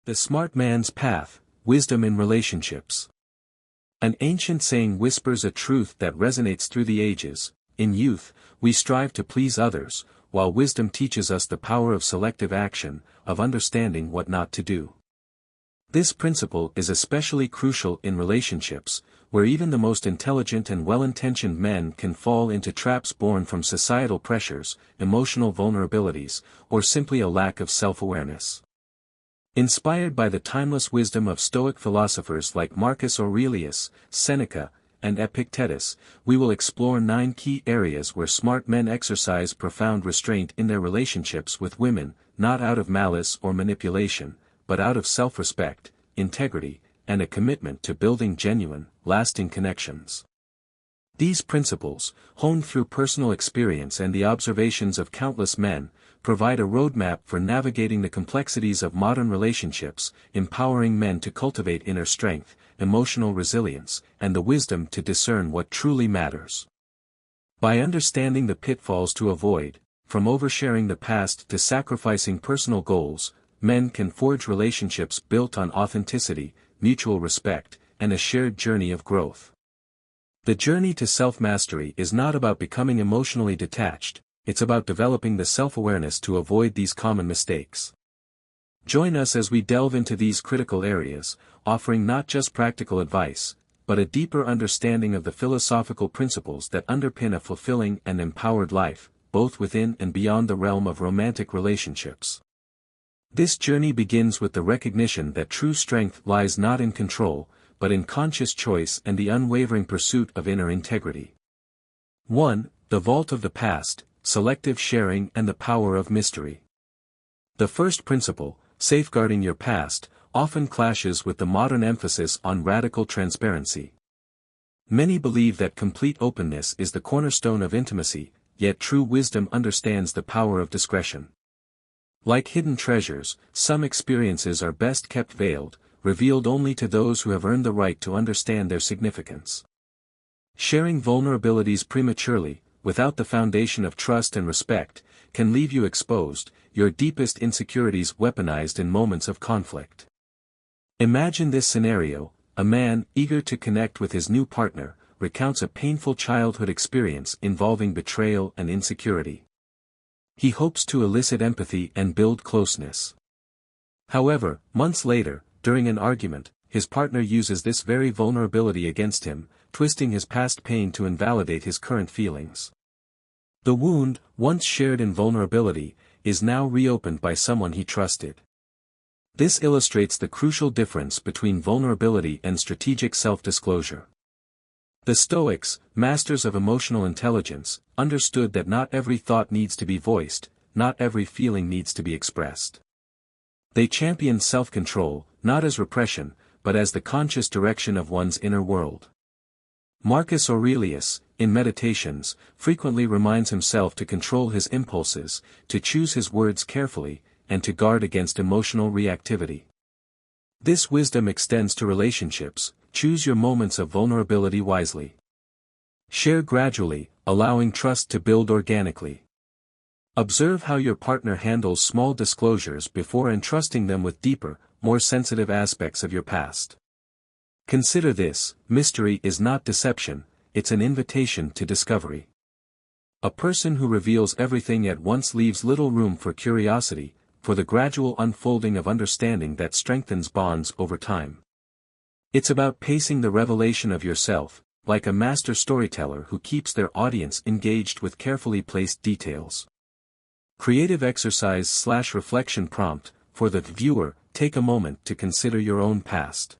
The smart man's path, wisdom in relationships. An ancient saying whispers a truth that resonates through the ages. In youth, we strive to please others, while wisdom teaches us the power of selective action, of understanding what not to do. This principle is especially crucial in relationships, where even the most intelligent and well-intentioned men can fall into traps born from societal pressures, emotional vulnerabilities, or simply a lack of self-awareness. Inspired by the timeless wisdom of Stoic philosophers like Marcus Aurelius, Seneca, and Epictetus, we will explore 9 key areas where smart men exercise profound restraint in their relationships with women, not out of malice or manipulation, but out of self-respect, integrity, and a commitment to building genuine, lasting connections. These principles, honed through personal experience and the observations of countless men, provide a roadmap for navigating the complexities of modern relationships, empowering men to cultivate inner strength, emotional resilience, and the wisdom to discern what truly matters. By understanding the pitfalls to avoid, from oversharing the past to sacrificing personal goals, men can forge relationships built on authenticity, mutual respect, and a shared journey of growth. The journey to self-mastery is not about becoming emotionally detached, it's about developing the self-awareness to avoid these common mistakes. Join us as we delve into these critical areas, offering not just practical advice, but a deeper understanding of the philosophical principles that underpin a fulfilling and empowered life, both within and beyond the realm of romantic relationships. This journey begins with the recognition that true strength lies not in control, but in conscious choice and the unwavering pursuit of inner integrity. 1. The vault of the past, selective sharing and the power of mystery. The first principle, safeguarding your past, often clashes with the modern emphasis on radical transparency. Many believe that complete openness is the cornerstone of intimacy, yet true wisdom understands the power of discretion. Like hidden treasures, some experiences are best kept veiled, revealed only to those who have earned the right to understand their significance. Sharing vulnerabilities prematurely, without the foundation of trust and respect, can leave you exposed, your deepest insecurities weaponized in moments of conflict. Imagine this scenario: a man, eager to connect with his new partner, recounts a painful childhood experience involving betrayal and insecurity. He hopes to elicit empathy and build closeness. However, months later, during an argument, his partner uses this very vulnerability against him, twisting his past pain to invalidate his current feelings. The wound, once shared in vulnerability, is now reopened by someone he trusted. This illustrates the crucial difference between vulnerability and strategic self-disclosure. The Stoics, masters of emotional intelligence, understood that not every thought needs to be voiced, not every feeling needs to be expressed. They championed self-control, not as repression, but as the conscious direction of one's inner world. Marcus Aurelius, in Meditations, frequently reminds himself to control his impulses, to choose his words carefully, and to guard against emotional reactivity. This wisdom extends to relationships. Choose your moments of vulnerability wisely. Share gradually, allowing trust to build organically. Observe how your partner handles small disclosures before entrusting them with deeper, more sensitive aspects of your past. Consider this: mystery is not deception, it's an invitation to discovery. A person who reveals everything at once leaves little room for curiosity, for the gradual unfolding of understanding that strengthens bonds over time. It's about pacing the revelation of yourself, like a master storyteller who keeps their audience engaged with carefully placed details. Creative exercise/reflection prompt: for the viewer, take a moment to consider your own past.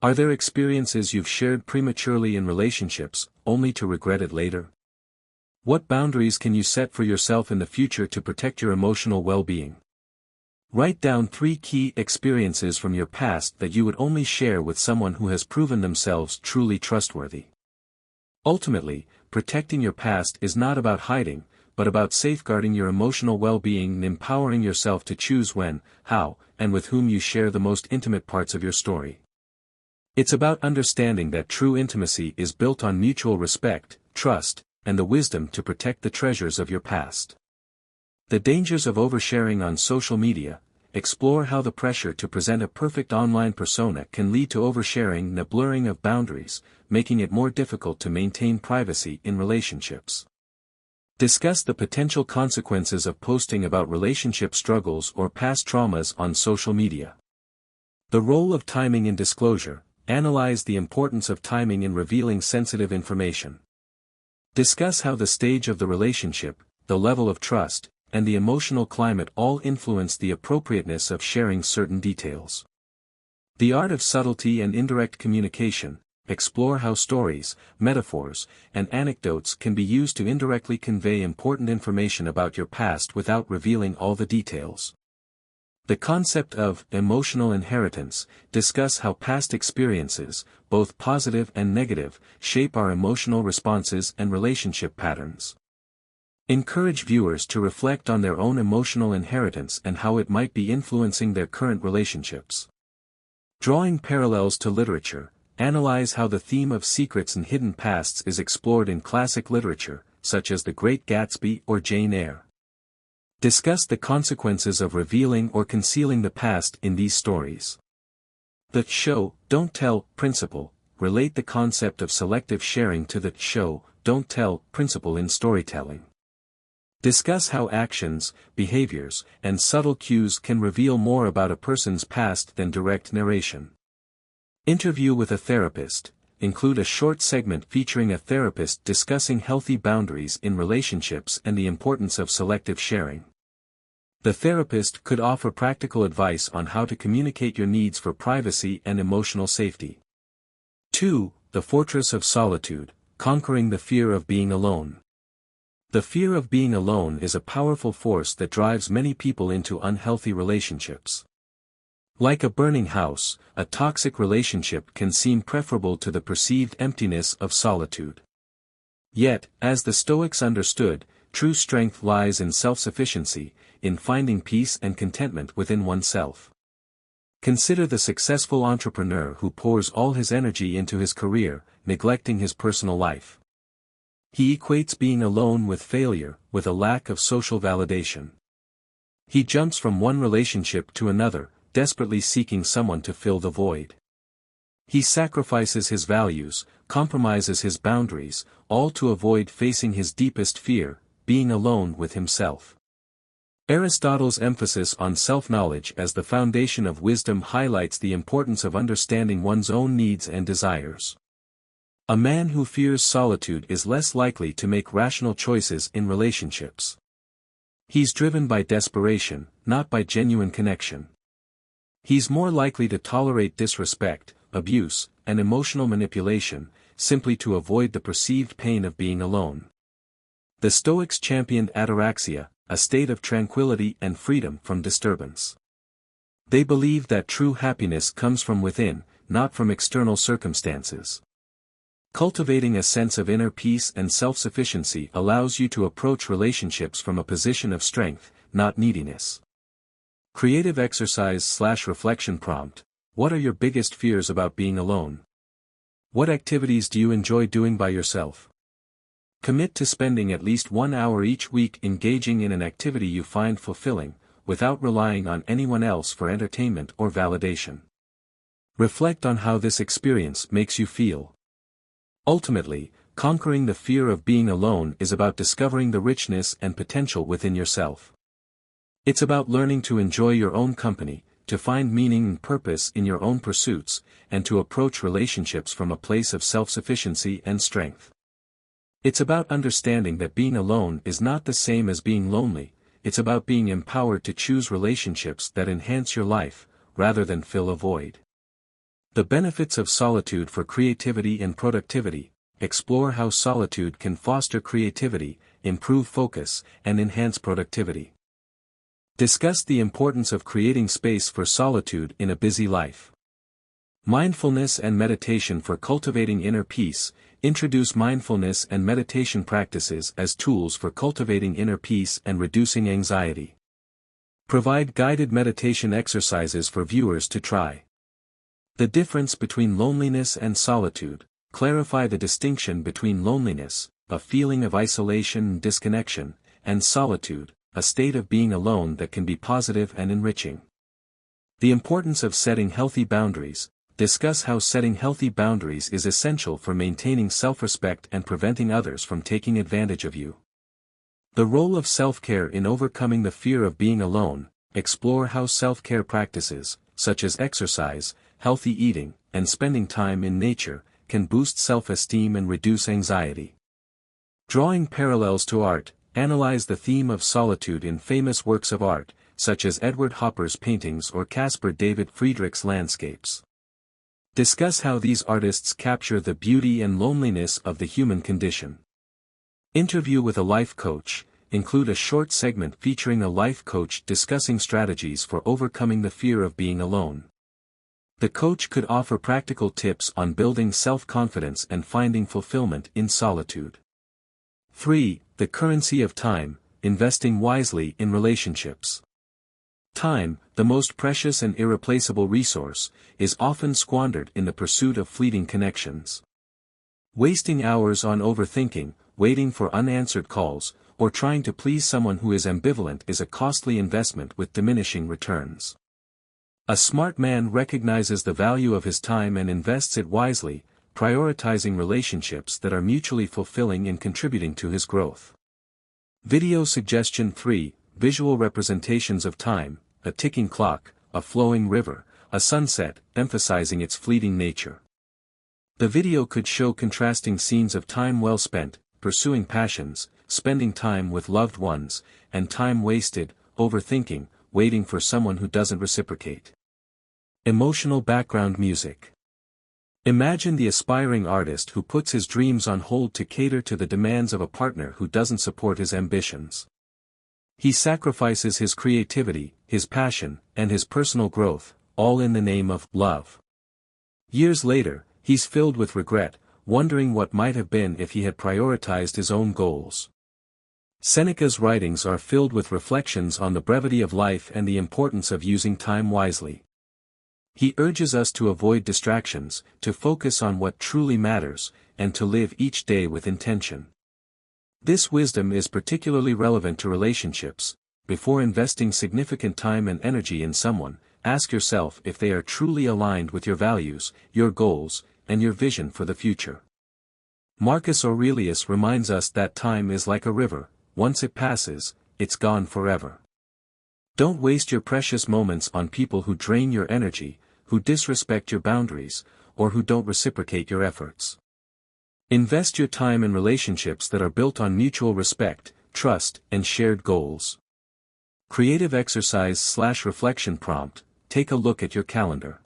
Are there experiences you've shared prematurely in relationships, only to regret it later? What boundaries can you set for yourself in the future to protect your emotional well-being? Write down 3 key experiences from your past that you would only share with someone who has proven themselves truly trustworthy. Ultimately, protecting your past is not about hiding, but about safeguarding your emotional well-being and empowering yourself to choose when, how, and with whom you share the most intimate parts of your story. It's about understanding that true intimacy is built on mutual respect, trust, and the wisdom to protect the treasures of your past. The dangers of oversharing on social media. explore how the pressure to present a perfect online persona can lead to oversharing and a blurring of boundaries, making it more difficult to maintain privacy in relationships. Discuss the potential consequences of posting about relationship struggles or past traumas on social media. The role of timing in disclosure. Analyze the importance of timing in revealing sensitive information. Discuss how the stage of the relationship, the level of trust, and the emotional climate all influence the appropriateness of sharing certain details. The art of subtlety and indirect communication. Explore how stories, metaphors, and anecdotes can be used to indirectly convey important information about your past without revealing all the details. The concept of emotional inheritance. Discuss how past experiences, both positive and negative, shape our emotional responses and relationship patterns. Encourage viewers to reflect on their own emotional inheritance and how it might be influencing their current relationships. Drawing parallels to literature. Analyze how the theme of secrets and hidden pasts is explored in classic literature, such as The Great Gatsby or Jane Eyre. Discuss the consequences of revealing or concealing the past in these stories. The show, don't tell, principle. Relate the concept of selective sharing to the show, don't tell, principle in storytelling. Discuss how actions, behaviors, and subtle cues can reveal more about a person's past than direct narration. Interview with a therapist. Include a short segment featuring a therapist discussing healthy boundaries in relationships and the importance of selective sharing. The therapist could offer practical advice on how to communicate your needs for privacy and emotional safety. 2. The Fortress of Solitude. Conquering the fear of being alone. The fear of being alone is a powerful force that drives many people into unhealthy relationships. Like a burning house, a toxic relationship can seem preferable to the perceived emptiness of solitude. Yet, as the Stoics understood, true strength lies in self-sufficiency, in finding peace and contentment within oneself. Consider the successful entrepreneur who pours all his energy into his career, neglecting his personal life. He equates being alone with failure, with a lack of social validation. He jumps from one relationship to another, desperately seeking someone to fill the void. He sacrifices his values, compromises his boundaries, all to avoid facing his deepest fear, being alone with himself. Aristotle's emphasis on self-knowledge as the foundation of wisdom highlights the importance of understanding one's own needs and desires. A man who fears solitude is less likely to make rational choices in relationships. He's driven by desperation, not by genuine connection. He's more likely to tolerate disrespect, abuse, and emotional manipulation, simply to avoid the perceived pain of being alone. The Stoics championed ataraxia, a state of tranquility and freedom from disturbance. They believed that true happiness comes from within, not from external circumstances. Cultivating a sense of inner peace and self-sufficiency allows you to approach relationships from a position of strength, not neediness. Creative exercise/reflection prompt. What are your biggest fears about being alone? What activities do you enjoy doing by yourself? Commit to spending at least 1 hour each week engaging in an activity you find fulfilling, without relying on anyone else for entertainment or validation. Reflect on how this experience makes you feel. Ultimately, conquering the fear of being alone is about discovering the richness and potential within yourself. It's about learning to enjoy your own company, to find meaning and purpose in your own pursuits, and to approach relationships from a place of self-sufficiency and strength. It's about understanding that being alone is not the same as being lonely, it's about being empowered to choose relationships that enhance your life, rather than fill a void. The benefits of solitude for creativity and productivity. Explore how solitude can foster creativity, improve focus, and enhance productivity. Discuss the importance of creating space for solitude in a busy life. Mindfulness and meditation for cultivating inner peace. Introduce mindfulness and meditation practices as tools for cultivating inner peace and reducing anxiety. Provide guided meditation exercises for viewers to try. The difference between loneliness and solitude. Clarify the distinction between loneliness, a feeling of isolation and disconnection, and solitude, a state of being alone that can be positive and enriching. The importance of setting healthy boundaries. Discuss how setting healthy boundaries is essential for maintaining self-respect and preventing others from taking advantage of you. The role of self-care in overcoming the fear of being alone. Explore how self-care practices, such as exercise, healthy eating, and spending time in nature, can boost self-esteem and reduce anxiety. Drawing parallels to art. Analyze the theme of solitude in famous works of art, such as Edward Hopper's paintings or Caspar David Friedrich's landscapes. Discuss how these artists capture the beauty and loneliness of the human condition. Interview with a life coach. Include a short segment featuring a life coach discussing strategies for overcoming the fear of being alone. The coach could offer practical tips on building self-confidence and finding fulfillment in solitude. 3. The currency of time. Investing wisely in relationships. Time, the most precious and irreplaceable resource, is often squandered in the pursuit of fleeting connections. Wasting hours on overthinking, waiting for unanswered calls, or trying to please someone who is ambivalent is a costly investment with diminishing returns. A smart man recognizes the value of his time and invests it wisely, prioritizing relationships that are mutually fulfilling and contributing to his growth. Video suggestion 3. Visual representations of time. A ticking clock, a flowing river, a sunset, emphasizing its fleeting nature. The video could show contrasting scenes of time well spent, pursuing passions, spending time with loved ones, and time wasted, overthinking, waiting for someone who doesn't reciprocate. Emotional background music. Imagine the aspiring artist who puts his dreams on hold to cater to the demands of a partner who doesn't support his ambitions. He sacrifices his creativity, his passion, and his personal growth, all in the name of love. Years later, he's filled with regret, wondering what might have been if he had prioritized his own goals. Seneca's writings are filled with reflections on the brevity of life and the importance of using time wisely. He urges us to avoid distractions, to focus on what truly matters, and to live each day with intention. This wisdom is particularly relevant to relationships. Before investing significant time and energy in someone, ask yourself if they are truly aligned with your values, your goals, and your vision for the future. Marcus Aurelius reminds us that time is like a river, once it passes, it's gone forever. Don't waste your precious moments on people who drain your energy, who disrespect your boundaries, or who don't reciprocate your efforts. Invest your time in relationships that are built on mutual respect, trust, and shared goals. Creative exercise/reflection prompt. Take a look at your calendar.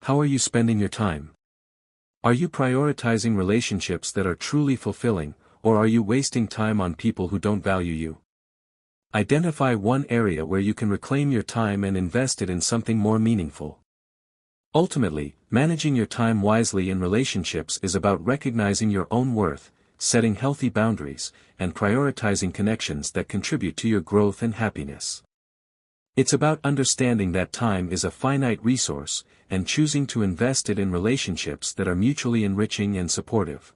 How are you spending your time? Are you prioritizing relationships that are truly fulfilling, or are you wasting time on people who don't value you? Identify one area where you can reclaim your time and invest it in something more meaningful. Ultimately, managing your time wisely in relationships is about recognizing your own worth, setting healthy boundaries, and prioritizing connections that contribute to your growth and happiness. It's about understanding that time is a finite resource, and choosing to invest it in relationships that are mutually enriching and supportive.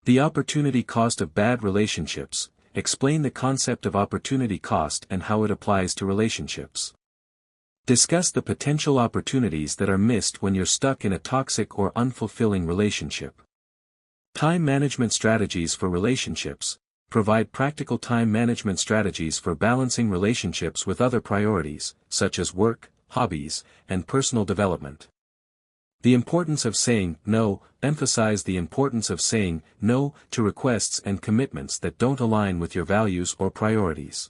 The opportunity cost of bad relationships. Explain the concept of opportunity cost and how it applies to relationships. Discuss the potential opportunities that are missed when you're stuck in a toxic or unfulfilling relationship. Time management strategies for relationships. Provide practical time management strategies for balancing relationships with other priorities, such as work, hobbies, and personal development. The importance of saying no. Emphasize the importance of saying no to requests and commitments that don't align with your values or priorities.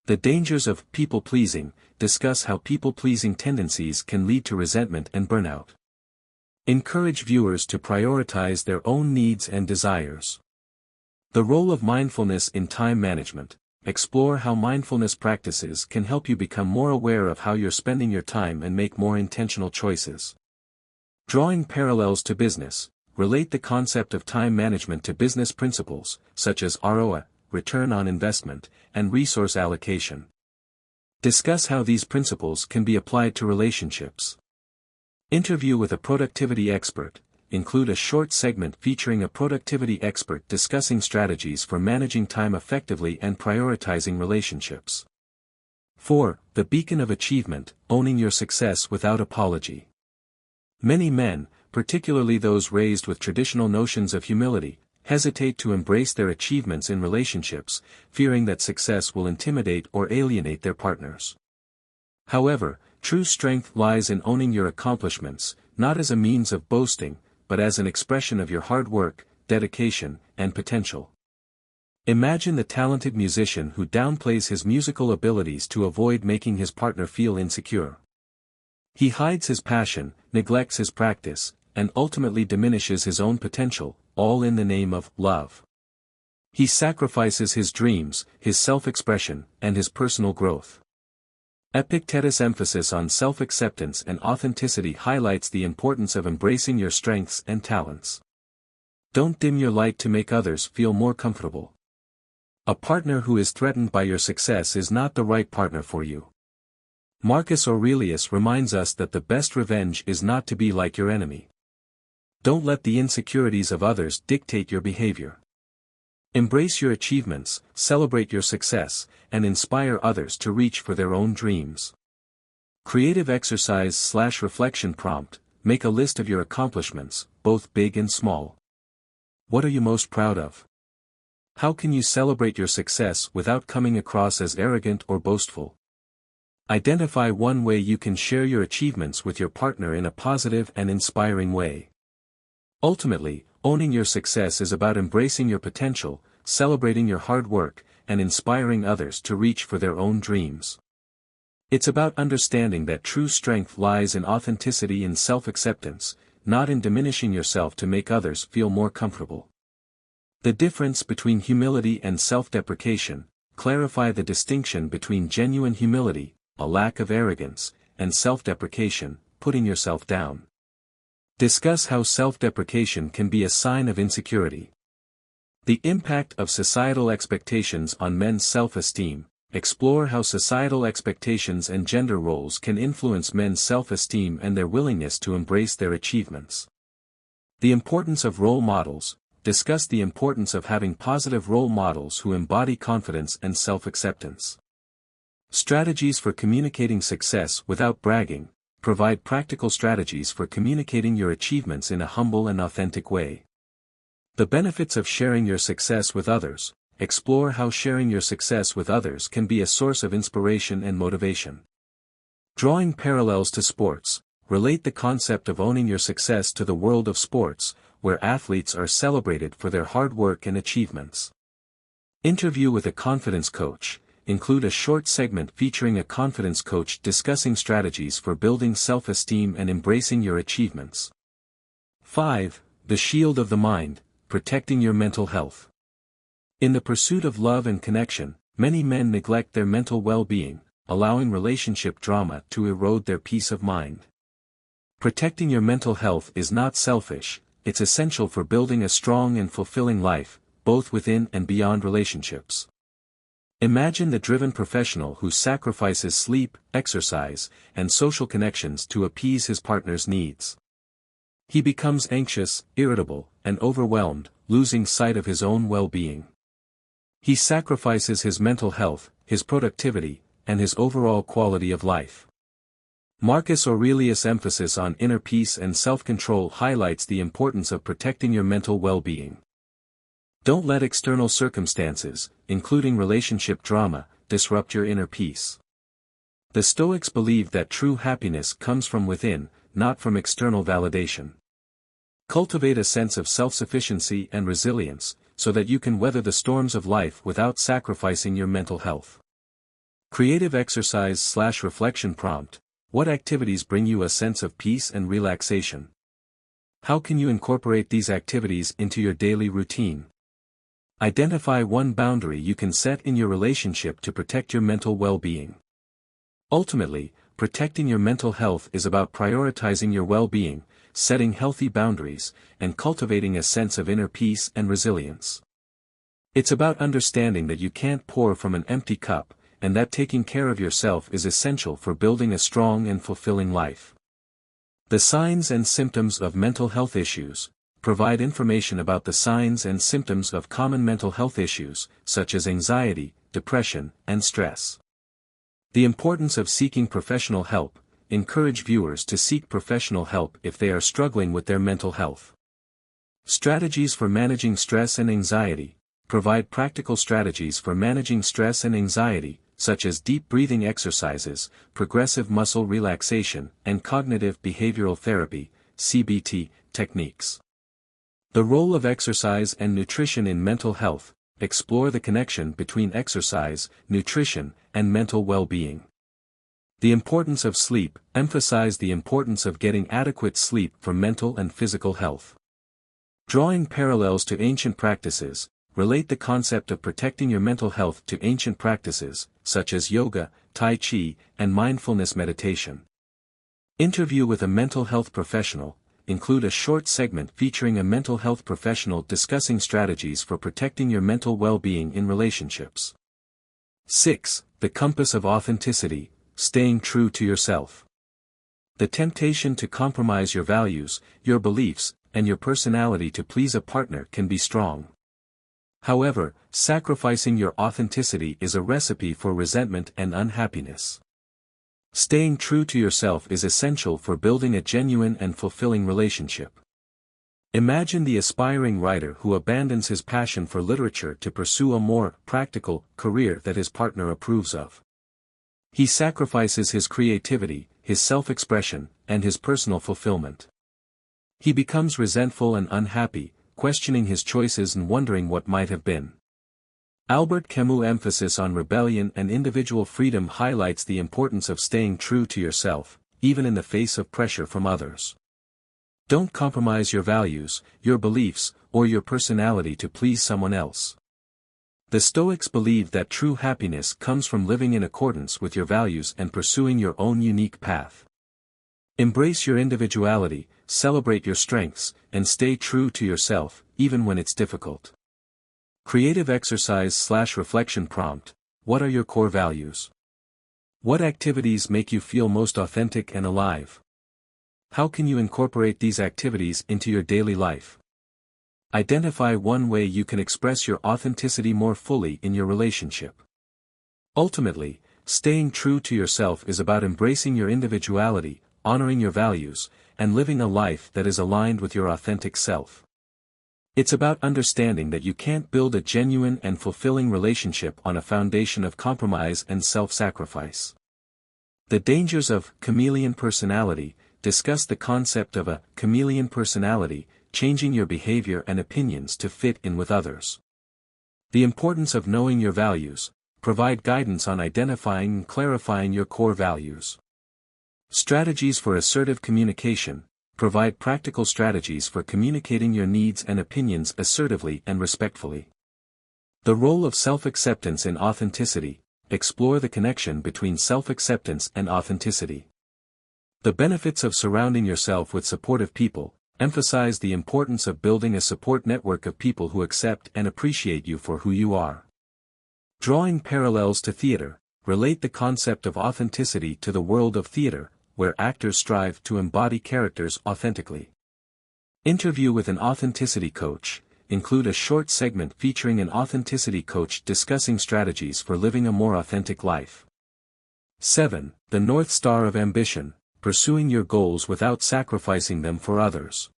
The dangers of people-pleasing. Discuss how people-pleasing tendencies can lead to resentment and burnout. Encourage viewers to prioritize their own needs and desires. The role of mindfulness in time management. Explore how mindfulness practices can help you become more aware of how you're spending your time and make more intentional choices. Drawing parallels to business. Relate the concept of time management to business principles, such as ROI, return on investment, and resource allocation. Discuss how these principles can be applied to relationships. Interview with a productivity expert. Include a short segment featuring a productivity expert discussing strategies for managing time effectively and prioritizing relationships. 4. The beacon of achievement, owning your success without apology. Many men, particularly those raised with traditional notions of humility, hesitate to embrace their achievements in relationships, fearing that success will intimidate or alienate their partners. However, true strength lies in owning your accomplishments, not as a means of boasting, but as an expression of your hard work, dedication, and potential. Imagine the talented musician who downplays his musical abilities to avoid making his partner feel insecure. He hides his passion, neglects his practice, and ultimately diminishes his own potential, all in the name of love. He sacrifices his dreams, his self-expression, and his personal growth. Epictetus' emphasis on self-acceptance and authenticity highlights the importance of embracing your strengths and talents. Don't dim your light to make others feel more comfortable. A partner who is threatened by your success is not the right partner for you. Marcus Aurelius reminds us that the best revenge is not to be like your enemy. Don't let the insecurities of others dictate your behavior. Embrace your achievements, celebrate your success, and inspire others to reach for their own dreams. Creative exercise/reflection prompt: make a list of your accomplishments, both big and small. What are you most proud of? How can you celebrate your success without coming across as arrogant or boastful? Identify one way you can share your achievements with your partner in a positive and inspiring way. Ultimately, owning your success is about embracing your potential, celebrating your hard work, and inspiring others to reach for their own dreams. It's about understanding that true strength lies in authenticity and self-acceptance, not in diminishing yourself to make others feel more comfortable. The difference between humility and self-deprecation: clarify the distinction between genuine humility, a lack of arrogance, and self-deprecation, putting yourself down. Discuss how self-deprecation can be a sign of insecurity. The impact of societal expectations on men's self-esteem. Explore how societal expectations and gender roles can influence men's self-esteem and their willingness to embrace their achievements. The importance of role models. Discuss the importance of having positive role models who embody confidence and self-acceptance. Strategies for communicating success without bragging. Provide practical strategies for communicating your achievements in a humble and authentic way. The benefits of sharing your success with others. Explore how sharing your success with others can be a source of inspiration and motivation. Drawing parallels to sports. Relate the concept of owning your success to the world of sports, where athletes are celebrated for their hard work and achievements. Interview with a confidence coach. Include a short segment featuring a confidence coach discussing strategies for building self-esteem and embracing your achievements. 5. The shield of the mind, protecting your mental health. In the pursuit of love and connection, many men neglect their mental well-being, allowing relationship drama to erode their peace of mind. Protecting your mental health is not selfish, it's essential for building a strong and fulfilling life, both within and beyond relationships. Imagine the driven professional who sacrifices sleep, exercise, and social connections to appease his partner's needs. He becomes anxious, irritable, and overwhelmed, losing sight of his own well-being. He sacrifices his mental health, his productivity, and his overall quality of life. Marcus Aurelius' emphasis on inner peace and self-control highlights the importance of protecting your mental well-being. Don't let external circumstances, including relationship drama, disrupt your inner peace. The Stoics believed that true happiness comes from within, not from external validation. Cultivate a sense of self-sufficiency and resilience, so that you can weather the storms of life without sacrificing your mental health. Creative exercise/reflection prompt: what activities bring you a sense of peace and relaxation? How can you incorporate these activities into your daily routine? Identify one boundary you can set in your relationship to protect your mental well-being. Ultimately, protecting your mental health is about prioritizing your well-being, setting healthy boundaries, and cultivating a sense of inner peace and resilience. It's about understanding that you can't pour from an empty cup, and that taking care of yourself is essential for building a strong and fulfilling life. The signs and symptoms of mental health issues. Provide information about the signs and symptoms of common mental health issues, such as anxiety, depression, and stress. The importance of seeking professional help. Encourage viewers to seek professional help if they are struggling with their mental health. Strategies for managing stress and anxiety. Provide practical strategies for managing stress and anxiety, such as deep breathing exercises, progressive muscle relaxation, and cognitive behavioral therapy, CBT, techniques. The role of exercise and nutrition in mental health. Explore the connection between exercise, nutrition, and mental well-being. The importance of sleep. Emphasize the importance of getting adequate sleep for mental and physical health. Drawing parallels to ancient practices. Relate the concept of protecting your mental health to ancient practices, such as yoga, tai chi, and mindfulness meditation. Interview with a mental health professional. Include a short segment featuring a mental health professional discussing strategies for protecting your mental well-being in relationships. 6. The compass of authenticity. Staying true to yourself. The temptation to compromise your values, your beliefs, and your personality to please a partner can be strong. However, sacrificing your authenticity is a recipe for resentment and unhappiness. Staying true to yourself is essential for building a genuine and fulfilling relationship. Imagine the aspiring writer who abandons his passion for literature to pursue a more practical career that his partner approves of. He sacrifices his creativity, his self-expression, and his personal fulfillment. He becomes resentful and unhappy, questioning his choices and wondering what might have been. Albert Camus' emphasis on rebellion and individual freedom highlights the importance of staying true to yourself, even in the face of pressure from others. Don't compromise your values, your beliefs, or your personality to please someone else. The Stoics believe that true happiness comes from living in accordance with your values and pursuing your own unique path. Embrace your individuality, celebrate your strengths, and stay true to yourself, even when it's difficult. Creative exercise/reflection prompt. What are your core values? What activities make you feel most authentic and alive? How can you incorporate these activities into your daily life? Identify one way you can express your authenticity more fully in your relationship. Ultimately, staying true to yourself is about embracing your individuality, honoring your values, and living a life that is aligned with your authentic self. It's about understanding that you can't build a genuine and fulfilling relationship on a foundation of compromise and self-sacrifice. The dangers of chameleon personality. Discuss the concept of a chameleon personality, changing your behavior and opinions to fit in with others. The importance of knowing your values. Provide guidance on identifying and clarifying your core values. Strategies for assertive communication. Provide practical strategies for communicating your needs and opinions assertively and respectfully. The role of self-acceptance in authenticity. Explore the connection between self-acceptance and authenticity. The benefits of surrounding yourself with supportive people. Emphasize the importance of building a support network of people who accept and appreciate you for who you are. Drawing parallels to theater. Relate the concept of authenticity to the world of theater, where actors strive to embody characters authentically. Interview with an authenticity coach. Include a short segment featuring an authenticity coach discussing strategies for living a more authentic life. 7. The North Star of ambition. Pursuing your goals without sacrificing them for others.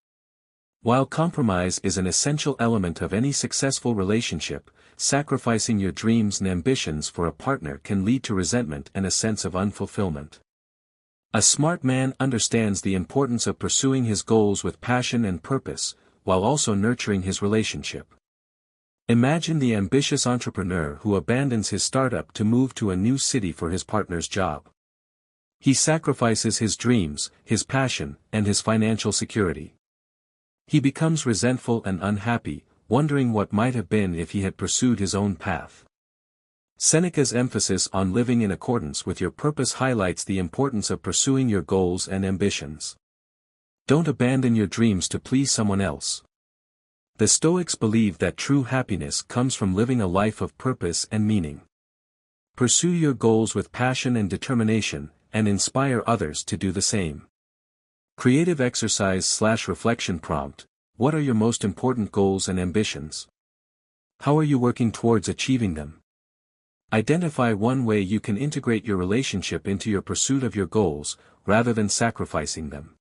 While compromise is an essential element of any successful relationship, sacrificing your dreams and ambitions for a partner can lead to resentment and a sense of unfulfillment. A smart man understands the importance of pursuing his goals with passion and purpose, while also nurturing his relationship. Imagine the ambitious entrepreneur who abandons his startup to move to a new city for his partner's job. He sacrifices his dreams, his passion, and his financial security. He becomes resentful and unhappy, wondering what might have been if he had pursued his own path. Seneca's emphasis on living in accordance with your purpose highlights the importance of pursuing your goals and ambitions. Don't abandon your dreams to please someone else. The Stoics believe that true happiness comes from living a life of purpose and meaning. Pursue your goals with passion and determination, and inspire others to do the same. Creative exercise/reflection prompt. What are your most important goals and ambitions? How are you working towards achieving them? Identify one way you can integrate your relationship into your pursuit of your goals, rather than sacrificing them.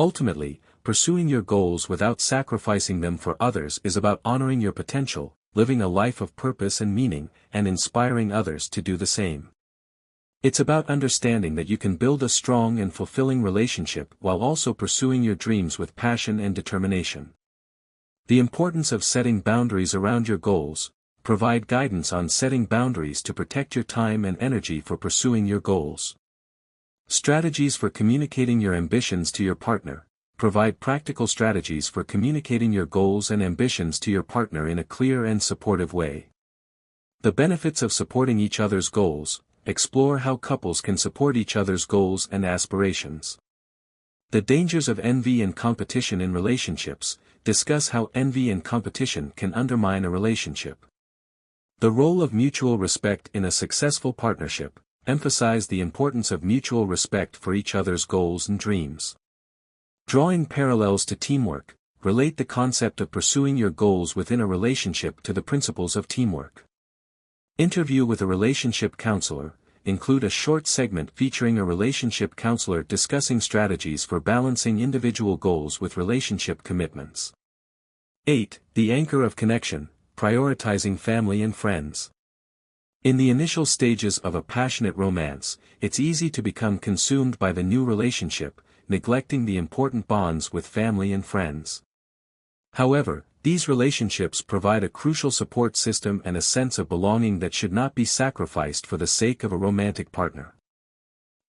Ultimately, pursuing your goals without sacrificing them for others is about honoring your potential, living a life of purpose and meaning, and inspiring others to do the same. It's about understanding that you can build a strong and fulfilling relationship while also pursuing your dreams with passion and determination. The importance of setting boundaries around your goals. Provide guidance on setting boundaries to protect your time and energy for pursuing your goals. Strategies for communicating your ambitions to your partner. Provide practical strategies for communicating your goals and ambitions to your partner in a clear and supportive way. The benefits of supporting each other's goals. Explore how couples can support each other's goals and aspirations. The dangers of envy and competition in relationships. Discuss how envy and competition can undermine a relationship. The role of mutual respect in a successful partnership. Emphasize the importance of mutual respect for each other's goals and dreams. Drawing parallels to teamwork. Relate the concept of pursuing your goals within a relationship to the principles of teamwork. Interview with a relationship counselor. Include a short segment featuring a relationship counselor discussing strategies for balancing individual goals with relationship commitments. 8. The anchor of connection. Prioritizing family and friends. In the initial stages of a passionate romance, it's easy to become consumed by the new relationship, neglecting the important bonds with family and friends. However, these relationships provide a crucial support system and a sense of belonging that should not be sacrificed for the sake of a romantic partner.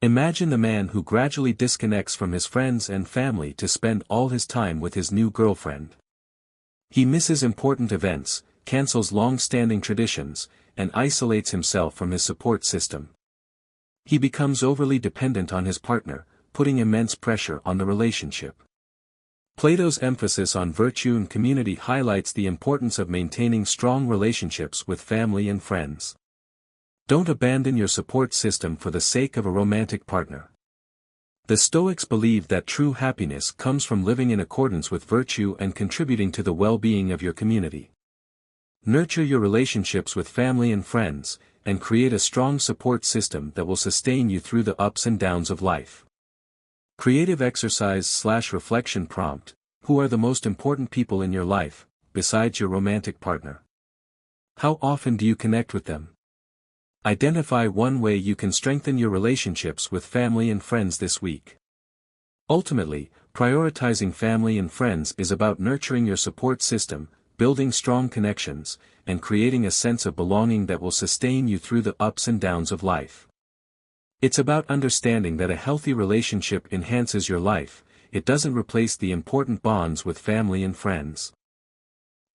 Imagine the man who gradually disconnects from his friends and family to spend all his time with his new girlfriend. He misses important events, cancels long-standing traditions, and isolates himself from his support system. He becomes overly dependent on his partner, putting immense pressure on the relationship. Plato's emphasis on virtue and community highlights the importance of maintaining strong relationships with family and friends. Don't abandon your support system for the sake of a romantic partner. The Stoics believe that true happiness comes from living in accordance with virtue and contributing to the well-being of your community. Nurture your relationships with family and friends, and create a strong support system that will sustain you through the ups and downs of life. Creative exercise/reflection prompt. Who are the most important people in your life, besides your romantic partner? How often do you connect with them? Identify one way you can strengthen your relationships with family and friends this week. Ultimately, prioritizing family and friends is about nurturing your support system, building strong connections, and creating a sense of belonging that will sustain you through the ups and downs of life. It's about understanding that a healthy relationship enhances your life, it doesn't replace the important bonds with family and friends.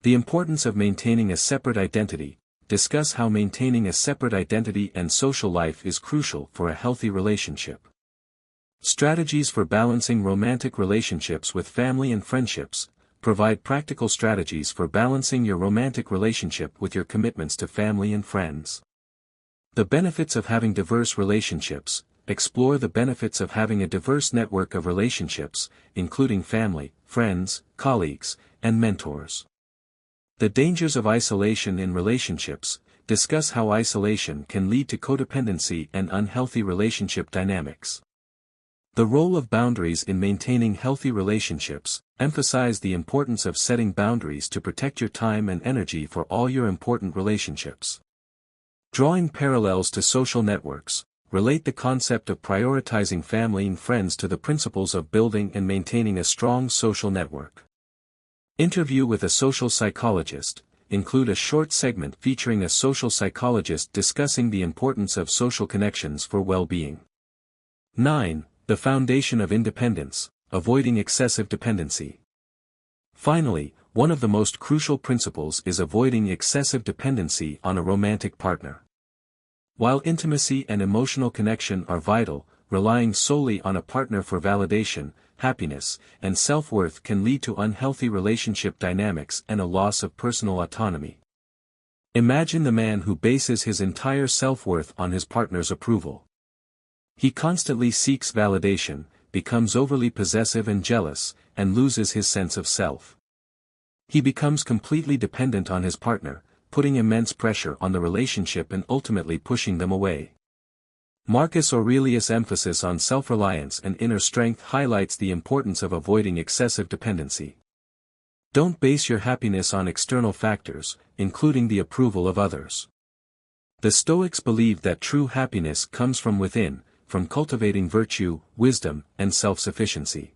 The importance of maintaining a separate identity. Discuss how maintaining a separate identity and social life is crucial for a healthy relationship. Strategies for balancing romantic relationships with family and friendships. Provide practical strategies for balancing your romantic relationship with your commitments to family and friends. The benefits of having diverse relationships. Explore the benefits of having a diverse network of relationships, including family, friends, colleagues, and mentors. The dangers of isolation in relationships. Discuss how isolation can lead to codependency and unhealthy relationship dynamics. The role of boundaries in maintaining healthy relationships. Emphasize the importance of setting boundaries to protect your time and energy for all your important relationships. Drawing parallels to social networks. Relate the concept of prioritizing family and friends to the principles of building and maintaining a strong social network. Interview with a social psychologist. Include a short segment featuring a social psychologist discussing the importance of social connections for well-being. 9. The foundation of independence. Avoiding excessive dependency. Finally, one of the most crucial principles is avoiding excessive dependency on a romantic partner. While intimacy and emotional connection are vital, relying solely on a partner for validation, happiness, and self-worth can lead to unhealthy relationship dynamics and a loss of personal autonomy. Imagine the man who bases his entire self-worth on his partner's approval. He constantly seeks validation, becomes overly possessive and jealous, and loses his sense of self. He becomes completely dependent on his partner, putting immense pressure on the relationship and ultimately pushing them away. Marcus Aurelius' emphasis on self-reliance and inner strength highlights the importance of avoiding excessive dependency. Don't base your happiness on external factors, including the approval of others. The Stoics believed that true happiness comes from within, from cultivating virtue, wisdom, and self-sufficiency.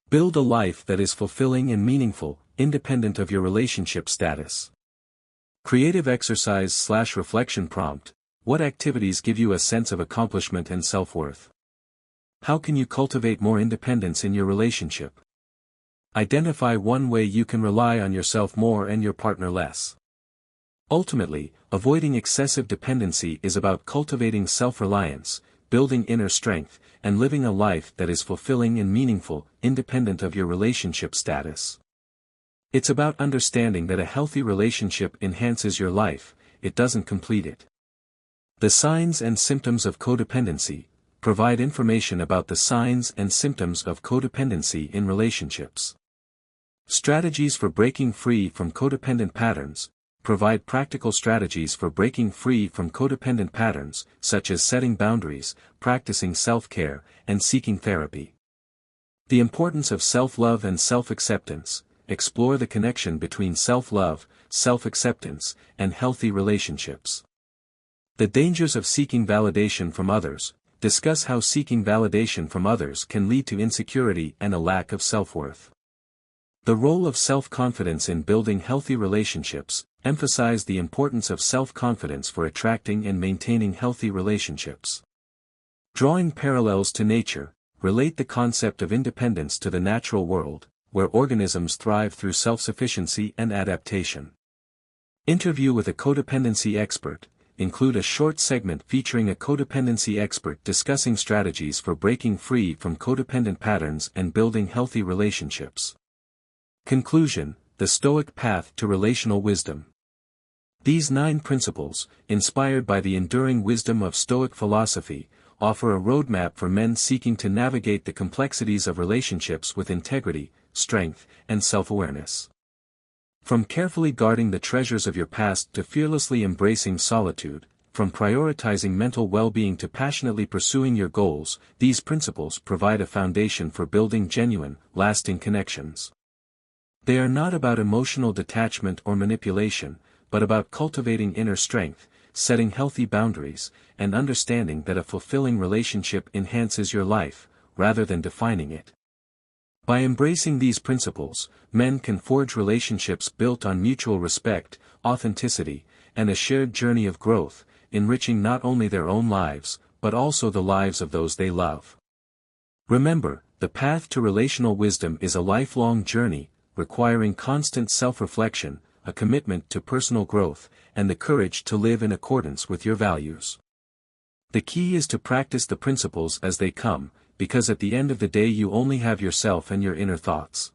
Build a life that is fulfilling and meaningful, independent of your relationship status. Creative exercise/reflection prompt: what activities give you a sense of accomplishment and self-worth? How can you cultivate more independence in your relationship? Identify one way you can rely on yourself more and your partner less. Ultimately, avoiding excessive dependency is about cultivating self-reliance, building inner strength, and living a life that is fulfilling and meaningful, independent of your relationship status. It's about understanding that a healthy relationship enhances your life, it doesn't complete it. The signs and symptoms of codependency: provide information about the signs and symptoms of codependency in relationships. Strategies for breaking free from codependent patterns: provide practical strategies for breaking free from codependent patterns, such as setting boundaries, practicing self-care, and seeking therapy. The importance of self-love and self-acceptance: explore the connection between self-love, self-acceptance, and healthy relationships. The dangers of seeking validation from others: discuss how seeking validation from others can lead to insecurity and a lack of self-worth. The role of self-confidence in building healthy relationships: emphasize the importance of self-confidence for attracting and maintaining healthy relationships. Drawing parallels to nature: relate the concept of independence to the natural world, where organisms thrive through self-sufficiency and adaptation. Interview with a codependency expert: include a short segment featuring a codependency expert discussing strategies for breaking free from codependent patterns and building healthy relationships. Conclusion: the Stoic path to relational wisdom. These 9 principles, inspired by the enduring wisdom of Stoic philosophy, offer a roadmap for men seeking to navigate the complexities of relationships with integrity, strength, and self-awareness. From carefully guarding the treasures of your past to fearlessly embracing solitude, from prioritizing mental well-being to passionately pursuing your goals, these principles provide a foundation for building genuine, lasting connections. They are not about emotional detachment or manipulation, but about cultivating inner strength, setting healthy boundaries, and understanding that a fulfilling relationship enhances your life, rather than defining it. By embracing these principles, men can forge relationships built on mutual respect, authenticity, and a shared journey of growth, enriching not only their own lives, but also the lives of those they love. Remember, the path to relational wisdom is a lifelong journey, requiring constant self-reflection, a commitment to personal growth, and the courage to live in accordance with your values. The key is to practice the principles as they come, because at the end of the day you only have yourself and your inner thoughts.